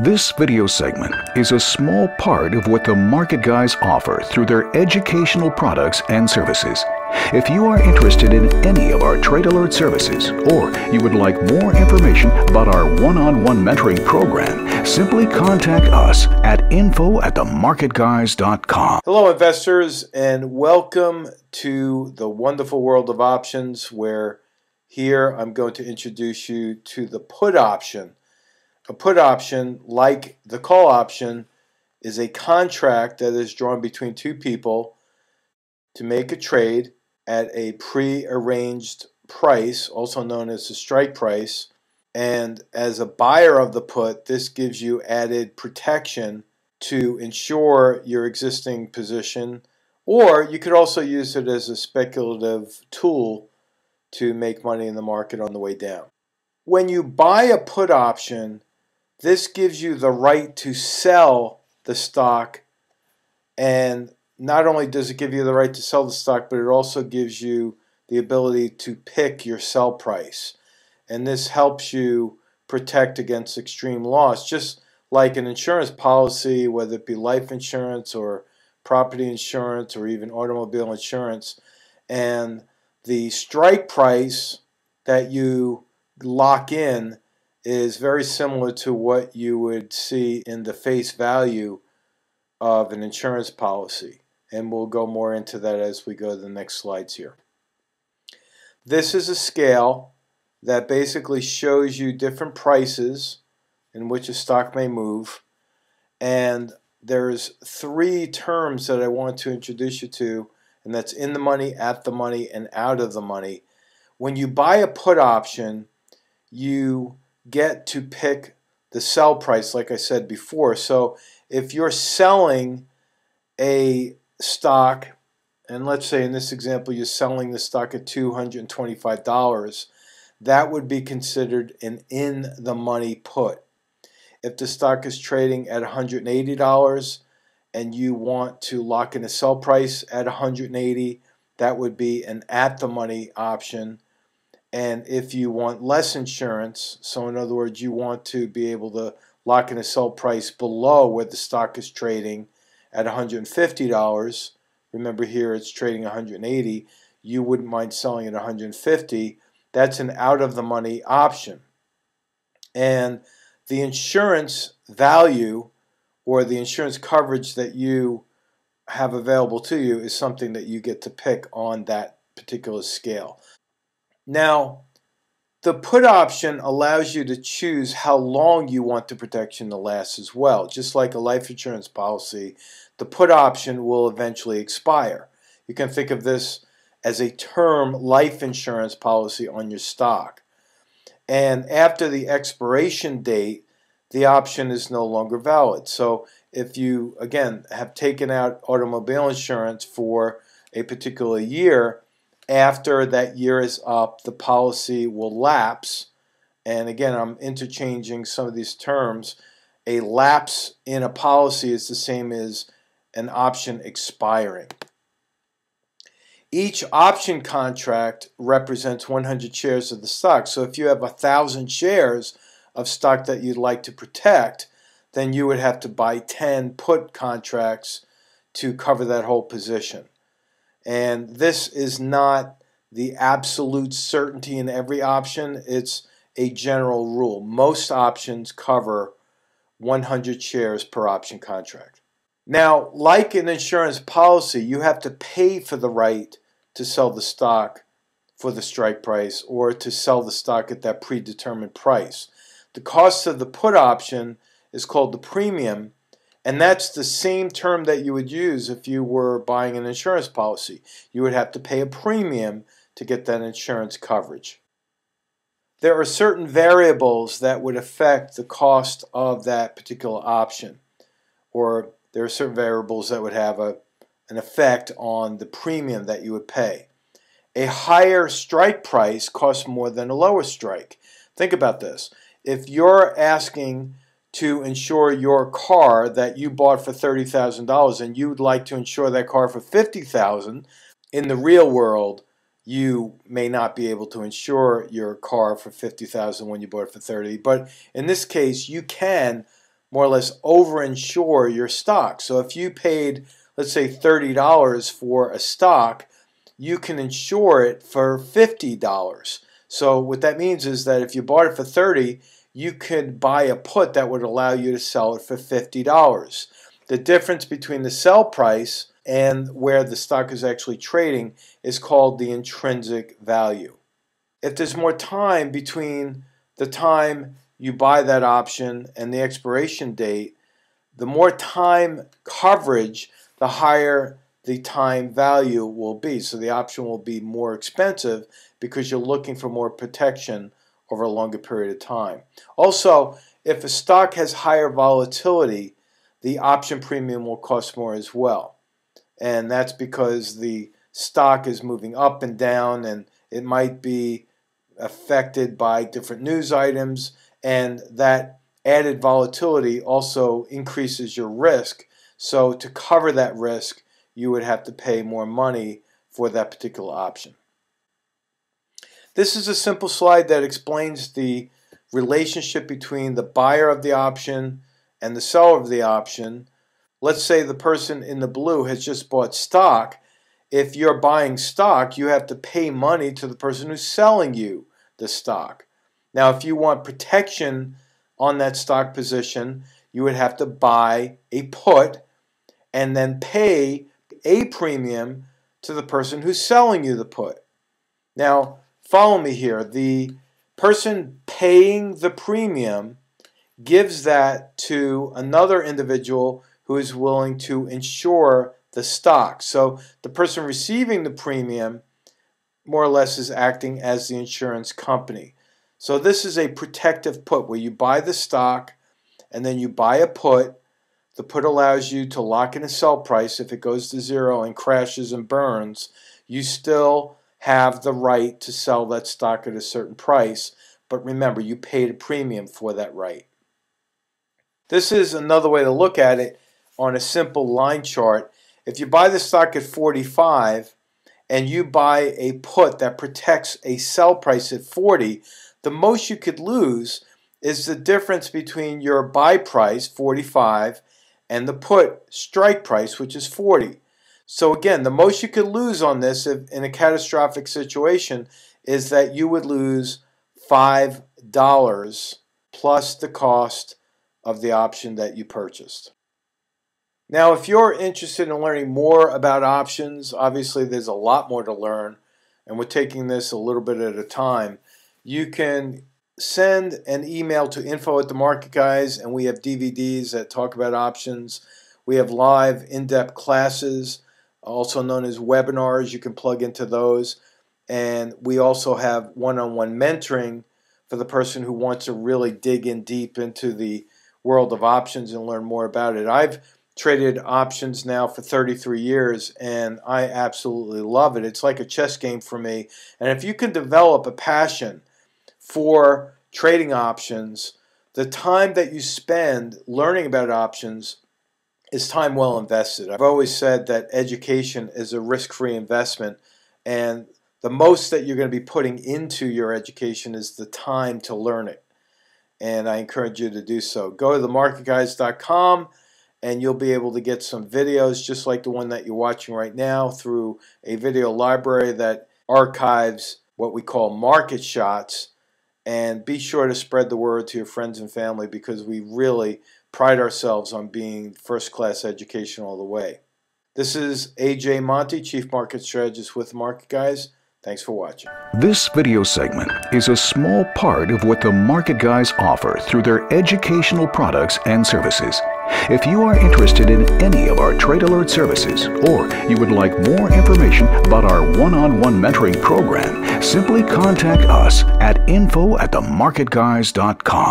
This video segment is a small part of what the Market Guys offer through their educational products and services. If you are interested in any of our Trade Alert services, or you would like more information about our one-on-one mentoring program, simply contact us at info@themarketguys.com. Hello investors, and welcome to the wonderful world of options, where here I'm going to introduce you to the put option. A put option, like the call option, is a contract that is drawn between two people to make a trade at a pre-arranged price, also known as the strike price. And as a buyer of the put, this gives you added protection to ensure your existing position, or you could also use it as a speculative tool to make money in the market on the way down. When you buy a put option, this gives you the right to sell the stock, and not only does it give you the right to sell the stock, but it also gives you the ability to pick your sell price. And this helps you protect against extreme loss, just like an insurance policy, whether it be life insurance or property insurance or even automobile insurance. And the strike price that you lock in is very similar to what you would see in the face value of an insurance policy. And we'll go more into that as we go to the next slides here. This is a scale that basically shows you different prices in which a stock may move. And there's three terms that I want to introduce you to, and that's in the money, at the money, and out of the money. When you buy a put option, you get to pick the sell price, like I said before. So if you're selling a stock, and let's say in this example you're selling the stock at $225, that would be considered an in the money put. If the stock is trading at $180 and you want to lock in a sell price at $180, that would be an at the money option. And if you want less insurance, so in other words, you want to be able to lock in a sell price below where the stock is trading at $150, remember here it's trading $180, you wouldn't mind selling at $150, that's an out of the money option. And the insurance value or the insurance coverage that you have available to you is something that you get to pick on that particular scale. Now, the put option allows you to choose how long you want the protection to last as well. Just like a life insurance policy, the put option will eventually expire. You can think of this as a term life insurance policy on your stock. And after the expiration date, the option is no longer valid. So if you, again, have taken out automobile insurance for a particular year, after that year is up, the policy will lapse. And again, I'm interchanging some of these terms. A lapse in a policy is the same as an option expiring. Each option contract represents 100 shares of the stock. So if you have 1,000 shares of stock that you'd like to protect, then you would have to buy 10 put contracts to cover that whole position. And this is not the absolute certainty in every option. It's a general rule. Most options cover 100 shares per option contract. Now, like an insurance policy, you have to pay for the right to sell the stock for the strike price or to sell the stock at that predetermined price. The cost of the put option is called the premium, and that's the same term that you would use if you were buying an insurance policy. You would have to pay a premium to get that insurance coverage. There are certain variables that would affect the cost of that particular option, or there are certain variables that would have an effect on the premium that you would pay. A higher strike price costs more than a lower strike. Think about this. If you're asking to insure your car that you bought for $30,000 and you'd like to insure that car for $50,000, in the real world, you may not be able to insure your car for $50,000 when you bought it for $30,000. But in this case, you can more or less over-insure your stock. So if you paid, let's say, $30 for a stock, you can insure it for $50. So what that means is that if you bought it for $30, you could buy a put that would allow you to sell it for $50. The difference between the sell price and where the stock is actually trading is called the intrinsic value. If there's more time between the time you buy that option and the expiration date, the more time coverage, the higher the time value will be. So the option will be more expensive because you're looking for more protection over a longer period of time. Also, if a stock has higher volatility, the option premium will cost more as well. And that's because the stock is moving up and down, and it might be affected by different news items, and that added volatility also increases your risk. So to cover that risk, you would have to pay more money for that particular option. This is a simple slide that explains the relationship between the buyer of the option and the seller of the option. Let's say the person in the blue has just bought stock. If you're buying stock, you have to pay money to the person who's selling you the stock. Now, if you want protection on that stock position, you would have to buy a put and then pay a premium to the person who's selling you the put. Now, follow me here. The person paying the premium gives that to another individual who is willing to insure the stock. So the person receiving the premium more or less is acting as the insurance company. So this is a protective put where you buy the stock and then you buy a put. The put allows you to lock in a sell price. If it goes to zero and crashes and burns, you still have the right to sell that stock at a certain price. But remember, you paid a premium for that right. This is another way to look at it on a simple line chart. If you buy the stock at 45 and you buy a put that protects a sell price at 40, the most you could lose is the difference between your buy price, 45, and the put strike price, which is 40. So again, the most you could lose on this in a catastrophic situation is that you would lose $5 plus the cost of the option that you purchased. Now, if you're interested in learning more about options, obviously there's a lot more to learn, and we're taking this a little bit at a time. You can send an email to info@themarketguys, and we have DVDs that talk about options. We have live in-depth classes, also known as webinars. You can plug into those. And we also have one-on-one mentoring for the person who wants to really dig in deep into the world of options and learn more about it. I've traded options now for 33 years, and I absolutely love it. It's like a chess game for me. And if you can develop a passion for trading options, the time that you spend learning about options is time well invested. I've always said that education is a risk-free investment, and the most that you're going to be putting into your education is the time to learn it. And I encourage you to do so. Go to themarketguys.com and you'll be able to get some videos just like the one that you're watching right now through a video library that archives what we call market shots. And be sure to spread the word to your friends and family because we really pride ourselves on being first-class education all the way. This is AJ Monty, Chief Market Strategist with Market Guys. Thanks for watching. This video segment is a small part of what the Market Guys offer through their educational products and services. If you are interested in any of our Trade Alert services, or you would like more information about our one-on-one mentoring program, simply contact us at info@themarketguys.com.